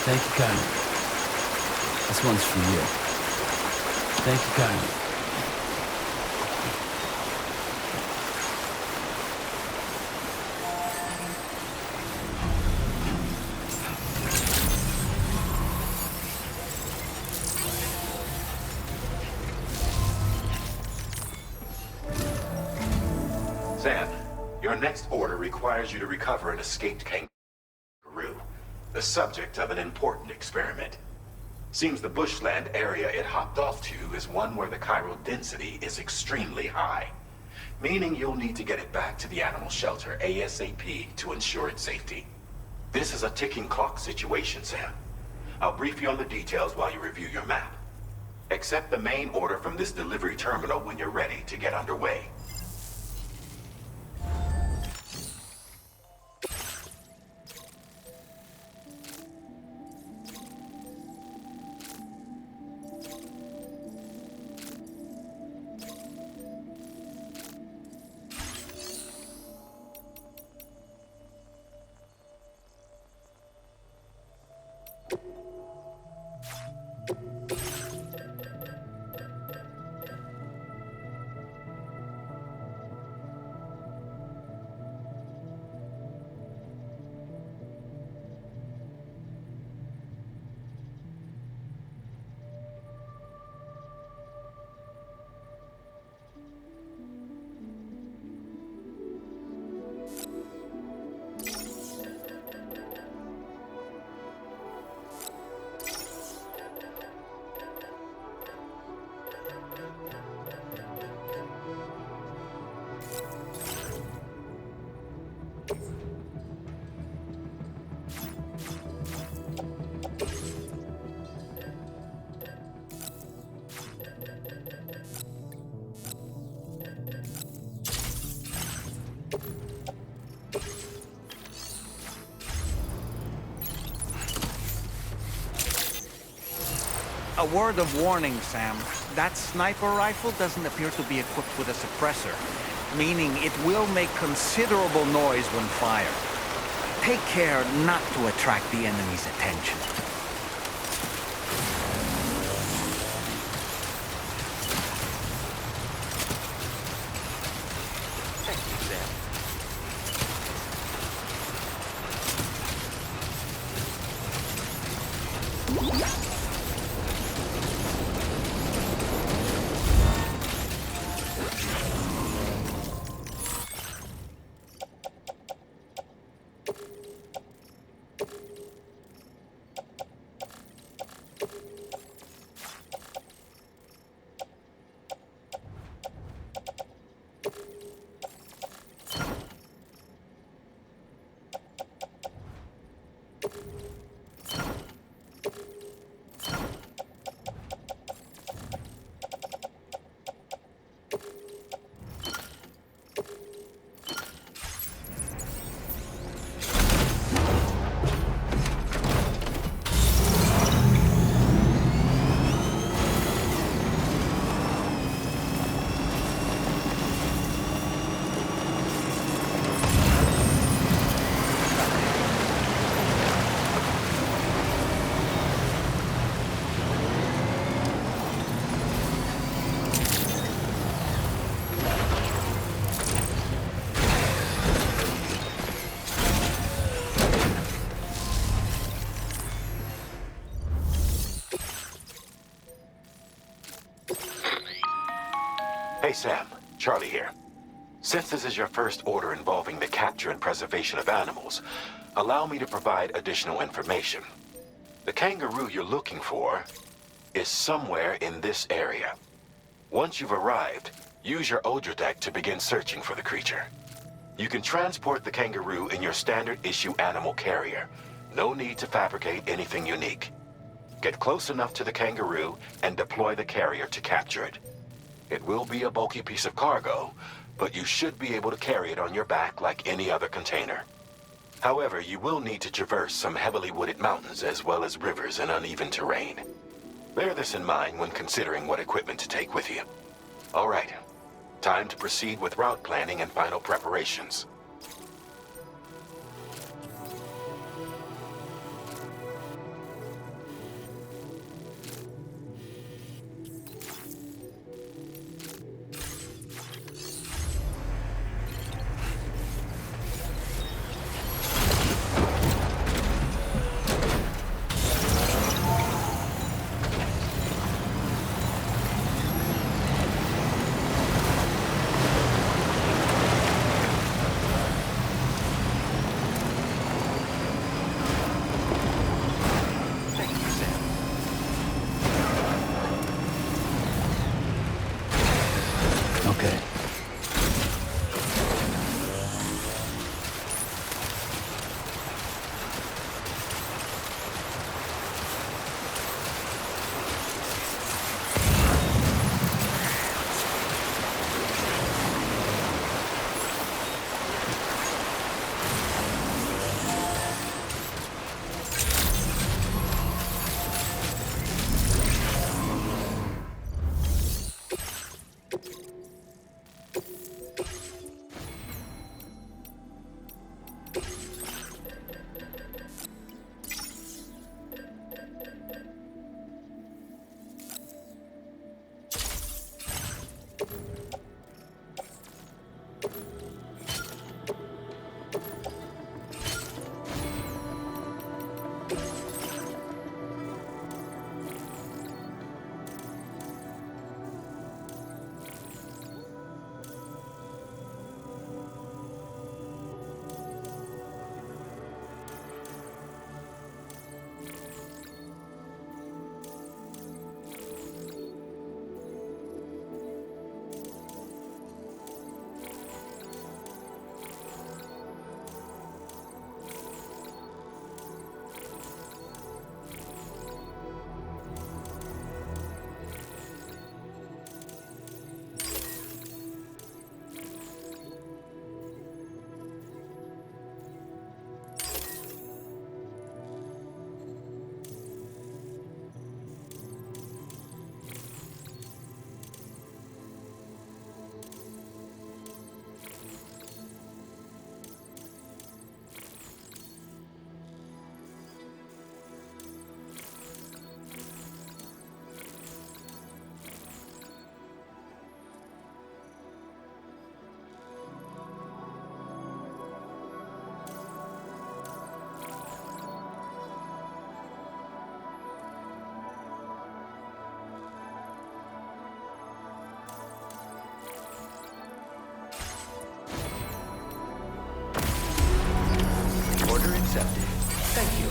Thank you kindly. This one's for you. Thank you kindly. Sam, your next order requires you to recover an escaped kangaroo, the subject of an important experiment. Seems the bushland area it hopped off to is one where the chiral density is extremely high, meaning you'll need to get it back to the animal shelter ASAP to ensure its safety. This is a ticking clock situation, Sam. I'll brief you on the details while you review your map. Accept the main order from this delivery terminal when you're ready to get underway. A word of warning, Sam. That sniper rifle doesn't appear to be equipped with a suppressor, meaning it will make considerable noise when fired. Take care not to attract the enemy's attention. Thank you, Sam. Hey Sam, Charlie here. Since this is your first order involving the capture and preservation of animals, allow me to provide additional information. The kangaroo you're looking for is somewhere in this area. Once you've arrived, use your Odradek to begin searching for the creature. You can transport the kangaroo in your standard issue animal carrier. No need to fabricate anything unique. Get close enough to the kangaroo and deploy the carrier to capture it. It will be a bulky piece of cargo, but you should be able to carry it on your back like any other container. However, you will need to traverse some heavily wooded mountains as well as rivers and uneven terrain. Bear this in mind when considering what equipment to take with you. All right, time to proceed with route planning and final preparations. Okay. Order accepted. Thank you.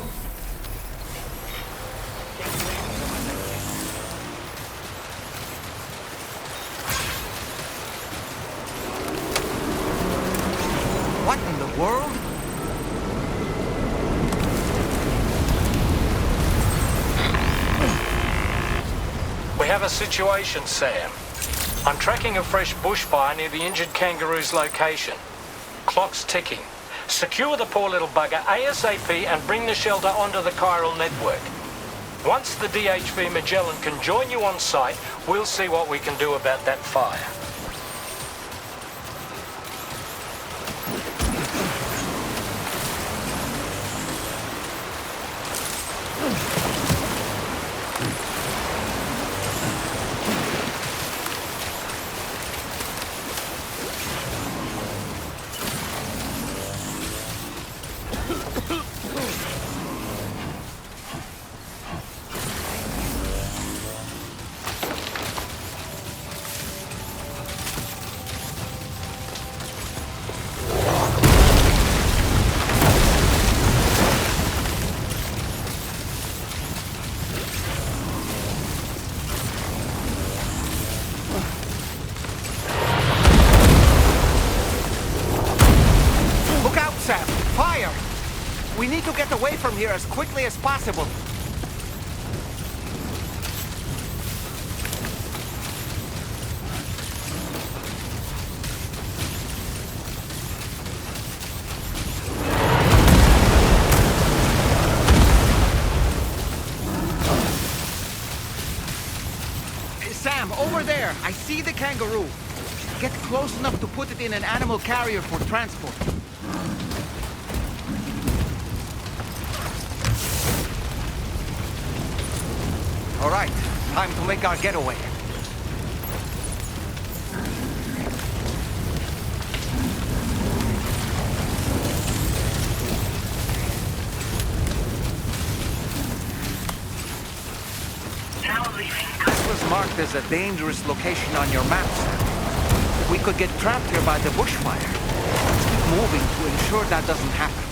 What in the world? We have a situation, Sam. I'm tracking a fresh bushfire near the injured kangaroo's location. Clock's ticking. Secure the poor little bugger ASAP and bring the shelter onto the chiral network. Once the DHV Magellan can join you on site, we'll see what we can do about that fire. We need to get away from here as quickly as possible. Sam, over there! I see the kangaroo! Get close enough to put it in an animal carrier for transport. All right, time to make our getaway. This was marked as a dangerous location on your maps. We could get trapped here by the bushfire. Let's keep moving to ensure that doesn't happen.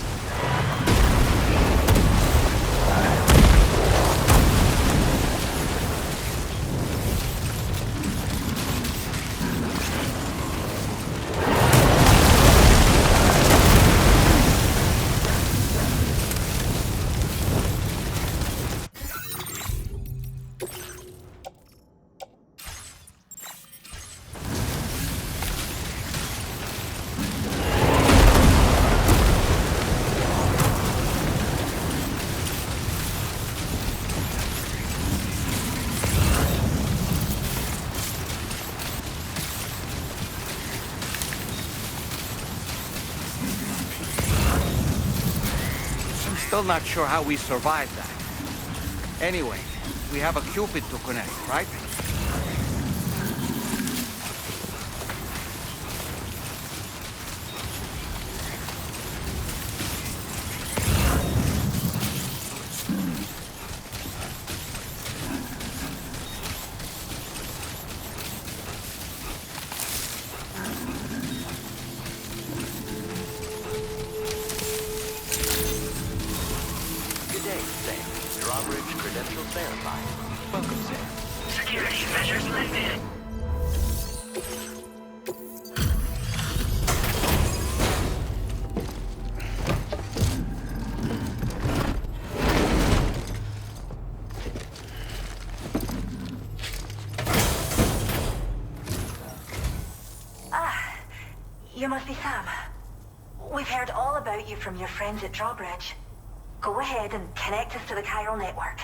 Still not sure how we survived that. Anyway, we have a Cupid to connect, right? Security measures lifted. You must be Sam. We've heard all about you from your friends at Drawbridge. Go ahead and connect us to the chiral network.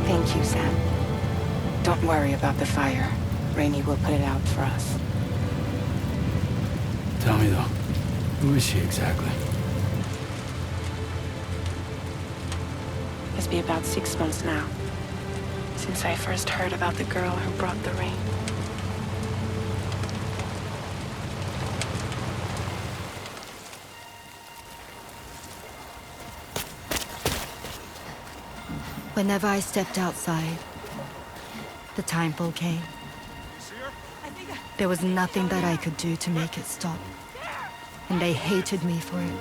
Thank you, Sam. Don't worry about the fire. Rainey will put it out for us. Tell me, though, who is she exactly? It's been about 6 months now, since I first heard about the girl who brought the rain. Whenever I stepped outside, the timefall came. There was nothing that I could do to make it stop. And they hated me for it.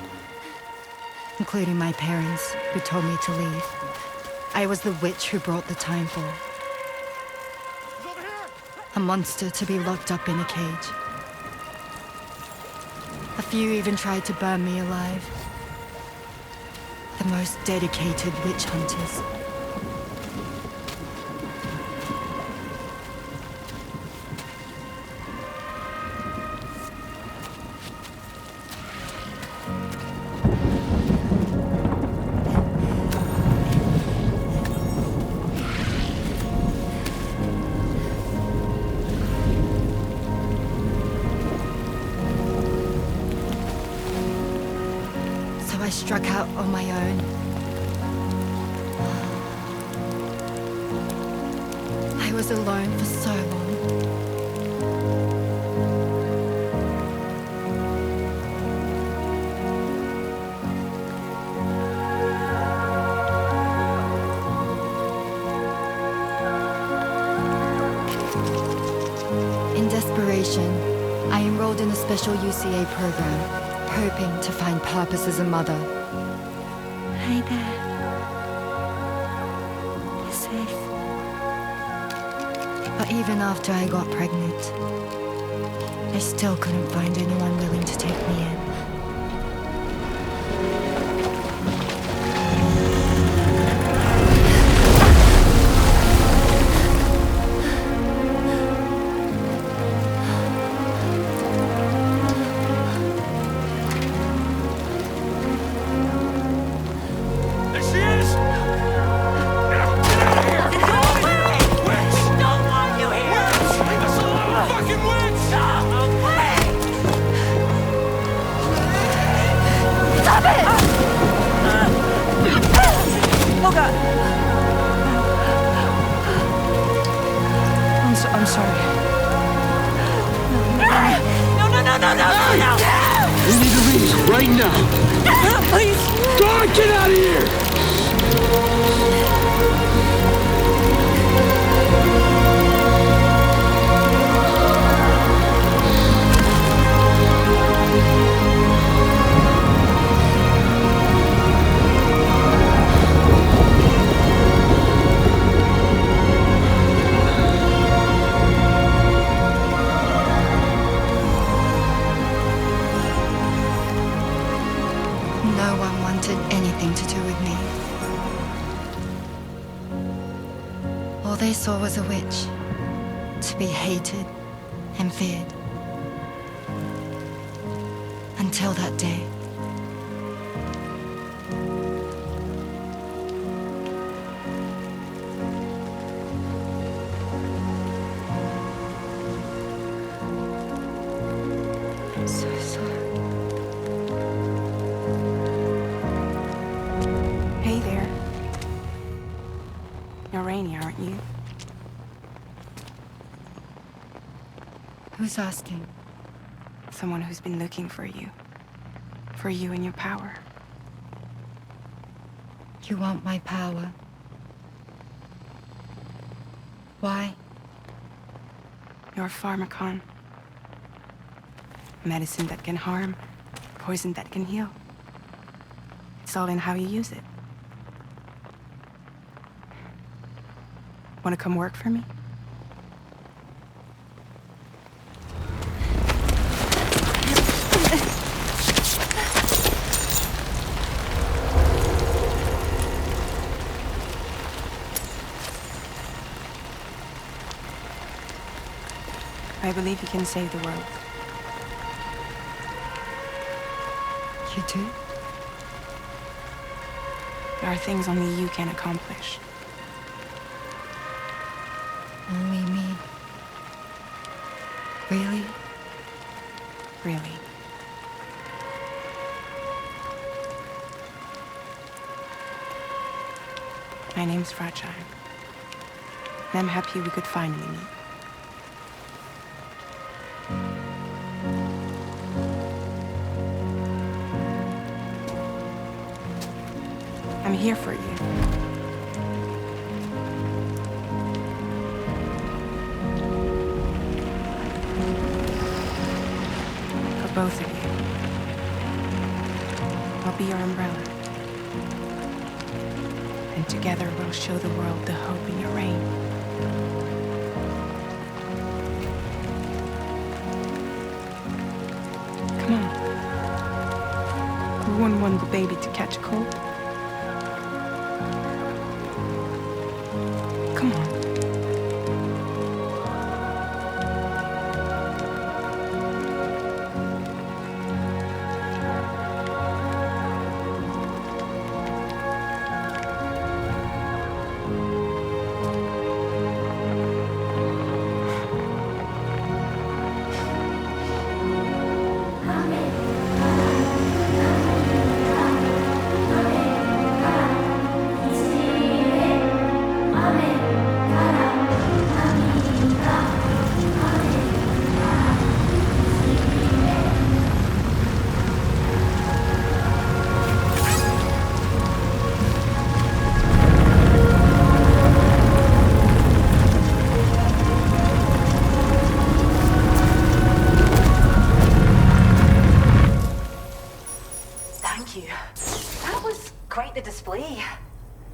Including my parents, who told me to leave. I was the witch who brought the timefall. A monster to be locked up in a cage. A few even tried to burn me alive. The most dedicated witch hunters. I struck out on my own. I was alone for so long. In desperation, I enrolled in a special UCA program. Hoping to find purpose as a mother. Hi there. You're safe. But even after I got pregnant, I still couldn't find anyone willing to take me in. I'm sorry. No! We need to leave right now. Please! God, get out of here! No one wanted anything to do with me. All they saw was a witch, to be hated and feared. Until that day. I'm so sorry. Hey there. You're Rainy, aren't you? Who's asking? Someone who's been looking for you. For you and your power. You want my power? Why? You're a pharmacon. Medicine that can harm, poison that can heal. It's all in how you use it. Want to come work for me? I believe you can save the world. You do? There are things only you can accomplish. Only me. Really? Really. My name's Fragile. And I'm happy we could finally meet. I'm here for you. both of you. I'll be your umbrella. And together we'll show the world the hope in your reign. Come on. Who wouldn't want the baby to catch a cold? Come on.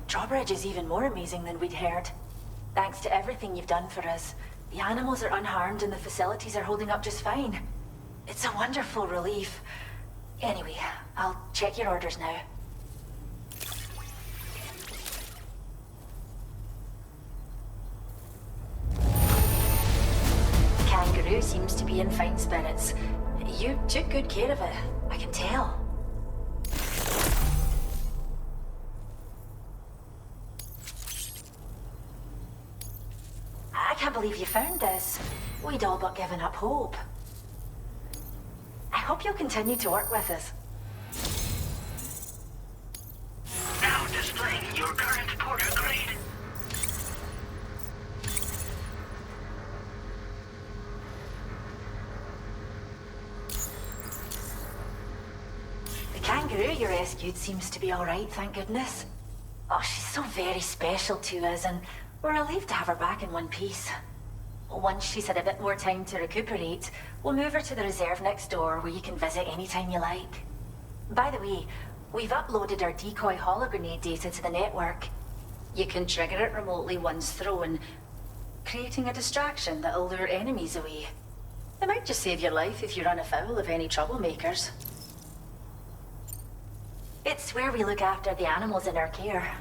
Drawbridge is even more amazing than we'd heard. Thanks to everything you've done for us, the animals are unharmed and the facilities are holding up just fine. It's a wonderful relief. Anyway, I'll check your orders now. Kangaroo seems to be in fine spirits. You took good care of it, I can tell. I can't believe you found this. We'd all but given up hope. I hope you'll continue to work with us. Now displaying your current porter grade. The kangaroo you rescued seems to be alright, thank goodness. Oh, she's so very special to us, and we're relieved to have her back in one piece. Once she's had a bit more time to recuperate, we'll move her to the reserve next door where you can visit anytime you like. By the way, we've uploaded our decoy hologrenade data to the network. You can trigger it remotely once thrown, creating a distraction that'll lure enemies away. It might just save your life if you run afoul of any troublemakers. It's where we look after the animals in our care.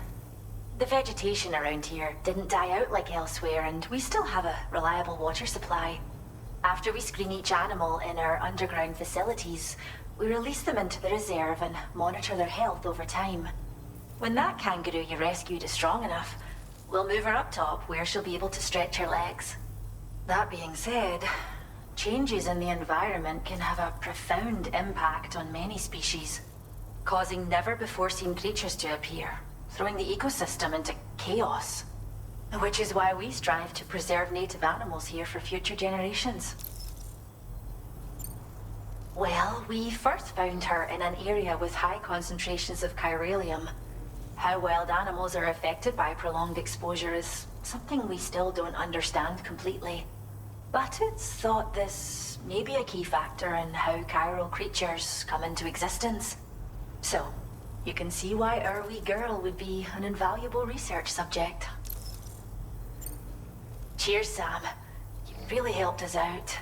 The vegetation around here didn't die out like elsewhere, and we still have a reliable water supply. After we screen each animal in our underground facilities, we release them into the reserve and monitor their health over time. When that kangaroo you rescued is strong enough, we'll move her up top where she'll be able to stretch her legs. That being said, changes in the environment can have a profound impact on many species, causing never-before-seen creatures to appear, throwing the ecosystem into chaos. Which is why we strive to preserve native animals here for future generations. Well, we first found her in an area with high concentrations of chiralium. How wild animals are affected by prolonged exposure is something we still don't understand completely. But it's thought this may be a key factor in how chiral creatures come into existence. So, you can see why our wee girl would be an invaluable research subject. Cheers, Sam. You really helped us out.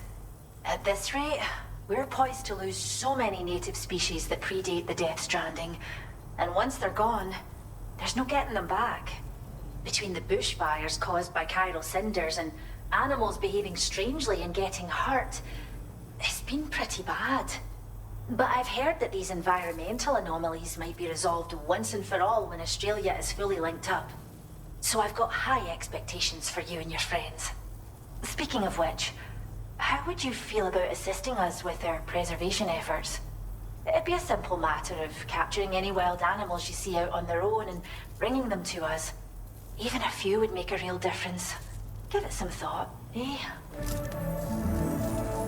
At this rate, we're poised to lose so many native species that predate the Death Stranding. And once they're gone, there's no getting them back. Between the bushfires caused by chiral cinders and animals behaving strangely and getting hurt, it's been pretty bad. But I've heard that these environmental anomalies might be resolved once and for all when Australia is fully linked up. So I've got high expectations for you and your friends. Speaking of which, how would you feel about assisting us with our preservation efforts? It'd be a simple matter of capturing any wild animals you see out on their own and bringing them to us. Even a few would make a real difference. Give it some thought, eh?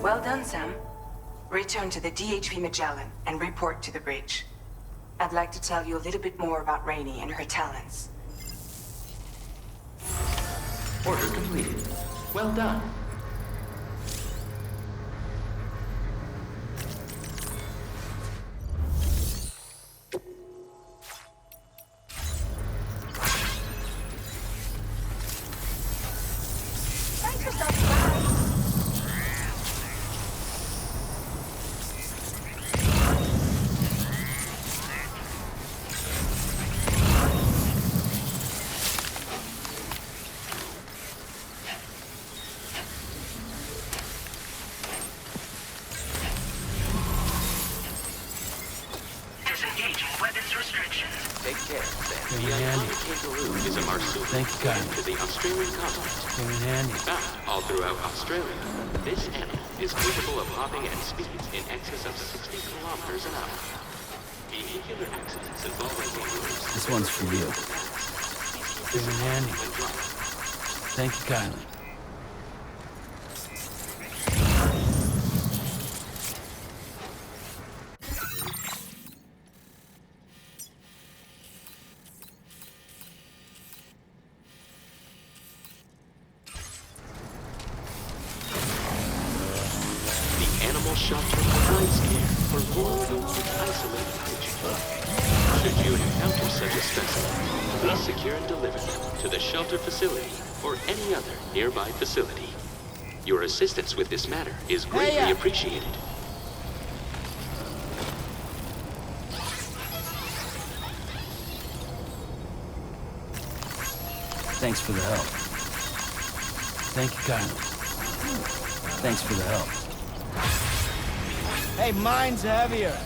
Well done, Sam. Return to the DHV Magellan and report to the bridge. I'd like to tell you a little bit more about Rainey and her talents. Order completed. Well done. position. Take care, Sam. Bring The it handy. iconic kangaroo is a marsupial Thank you, native kindly. to the Australian continent. Bring it handy. Found all throughout Australia, this animal is capable of hopping at speeds in excess of 60 kilometers an hour. Vehicular accidents involving kangaroos. This one's for you. Bring it handy. Thank you kindly. Animal shelter provides care for vulnerable and isolated creatures. Should you encounter such a specimen, please secure and deliver them to the shelter facility or any other nearby facility. Your assistance with this matter is greatly appreciated. Thanks for the help. Thank you kindly. Thanks for the help. Hey, mine's heavier.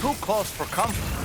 Too close for comfort.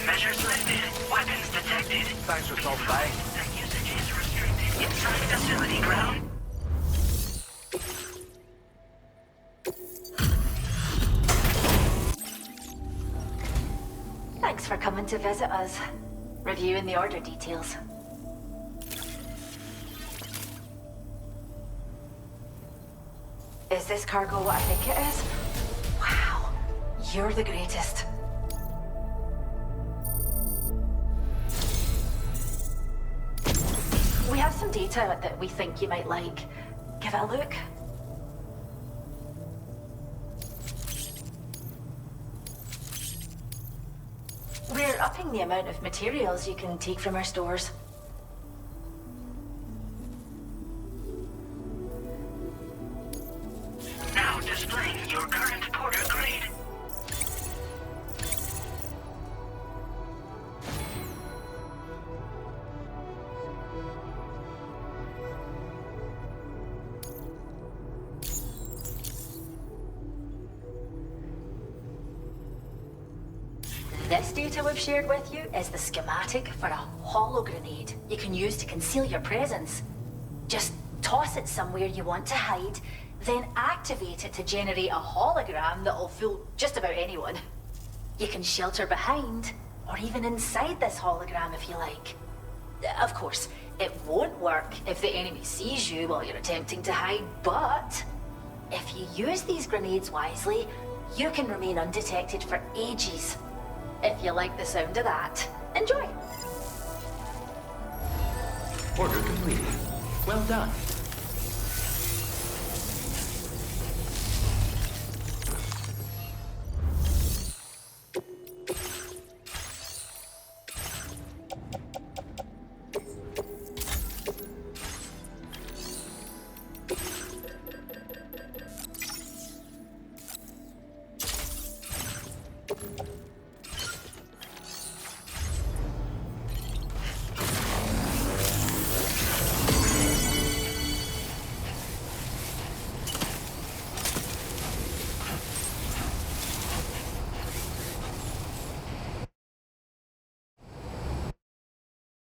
Measures lifted. Weapons detected. Thanks for stopping by. That usage is restricted inside facility ground. Thanks for coming to visit us. Reviewing the order details. Is this cargo what I think it is? Wow, you're the greatest. We have some data that we think you might like. Give it a look. We're upping the amount of materials you can take from our stores. Now displaying your current porter grade. This data we've shared with you is the schematic for a holo grenade you can use to conceal your presence. Just toss it somewhere you want to hide, then activate it to generate a hologram that'll fool just about anyone. You can shelter behind, or even inside this hologram if you like. Of course, it won't work if the enemy sees you while you're attempting to hide, but if you use these grenades wisely, you can remain undetected for ages. If you like the sound of that. Enjoy! Order completed. Well done.